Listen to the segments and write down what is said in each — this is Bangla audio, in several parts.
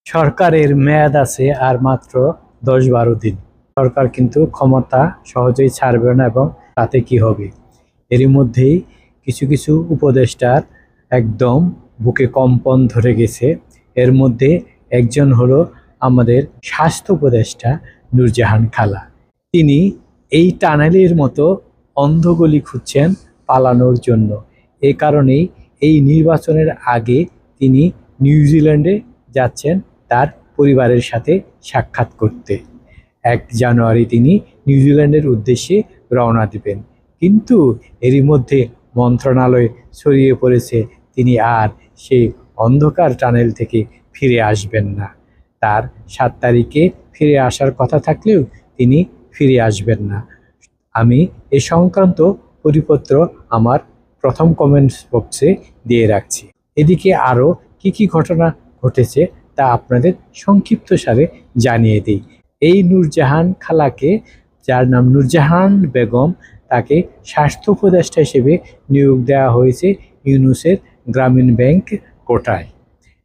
সরকারের মেয়াদ আছে আর মাত্র ১০-১২ দিন। সরকার কিন্তু ক্ষমতা সহজেই ছাড়বে না এবং তাতে কি হবে? এরই মধ্যেই কিছু কিছু উপদেষ্টার একদম বুকে কম্পন ধরে গেছে। এর মধ্যে একজন হলো আমাদের স্বাস্থ্য উপদেষ্টা নূরজাহান খালা। তিনি এই টানেলের মতো অন্ধগলি খুঁজছেন পালানোর জন্য। এ কারণেই এই নির্বাচনের আগে তিনি নিউজিল্যান্ডে যাচ্ছেন তার পরিবারের সাথে সাক্ষাৎ করতে। ১ জানুয়ারি তিনি নিউজিল্যান্ডের উদ্দেশ্যে রওনা দিবেন, কিন্তু এরই মধ্যে মন্ত্রণালয় ছড়িয়ে পড়েছে তিনি আর সেই অন্ধকার টানেল থেকে ফিরে আসবেন না। তার ৭ তারিখে ফিরে আসার কথা থাকলেও তিনি ফিরে আসবেন না। আমি এ সংক্রান্ত পরিপত্র আমার প্রথম কমেন্টস বক্সে দিয়ে রাখছি। এদিকে আরও কি ঘটনা ঘটেছে তা আপনাদের সংক্ষিপ্ত সারে জানিয়ে দিই। এই নূরজাহান খালাকে, যার নাম নূরজাহান বেগম, তাকে স্বাস্থ্য উপদেষ্টা হিসেবে নিয়োগ দেওয়া হয়েছে ইউনূসের গ্রামীণ ব্যাংক কোটায়।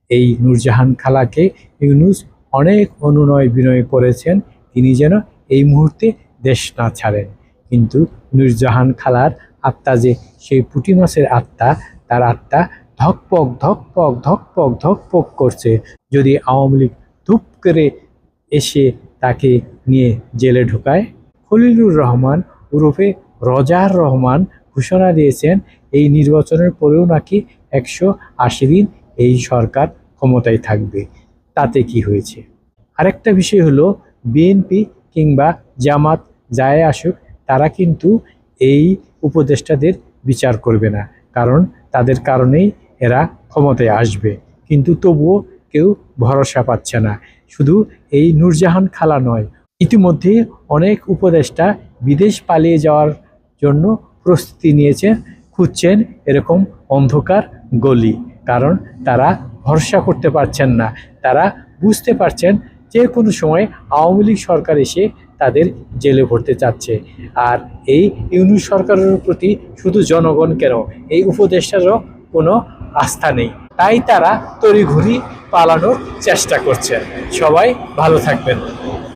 এই নূরজাহান খালাকে ইউনূস অনেক অনুনয় বিনয় করেছেন তিনি যেন এই মুহূর্তে দেশ না ছাড়েন, কিন্তু নূরজাহান খালার আত্মা যে সেই পুঁটি মাছের আত্মা, তার আত্মা ধকপক ধকপক ধকপক ধকপক করছে। যদি আওয়ামী লীগ ধূপ করে এসে তাকে নিয়ে জেলে ঢোকায়। খলিলুর রহমান ওরফে রজার রহমান ঘোষণা দিয়েছেন এই নির্বাচনের পরেও নাকি ১৮০ দিন এই সরকার ক্ষমতায় থাকবে। তাতে কি হয়েছে? আরেকটা বিষয় হলো, বিএনপি কিংবা জামাত যাই আসুক, তারা কিন্তু এই উপদেষ্টাদের বিচার করবে না, কারণ তাদের কারণেই এরা ক্ষমতায় আসবে। কিন্তু তবুও কেউ ভরসা পাচ্ছে না। শুধু এই নূরজাহান খালা নয়, ইতিমধ্যে অনেক উপদেষ্টা বিদেশ পালিয়ে যাওয়ার জন্য প্রস্তুতি নিয়েছেন, খুঁজছেন এরকম অন্ধকার গলি, কারণ তারা ভরসা করতে পারছেন না। তারা বুঝতে পারছেন যে কোনো সময় আওয়ামী লীগ সরকার এসে তাদের জেলে ভরতে চাচ্ছে। আর এই ইউনূস সরকারের প্রতি শুধু জনগণ কেন, এই উপদেষ্টারও কোনো আস্থা নেই, তাই তারা তড়িঘড়ি পালানোর চেষ্টা করছে। সবাই ভালো থাকবেন।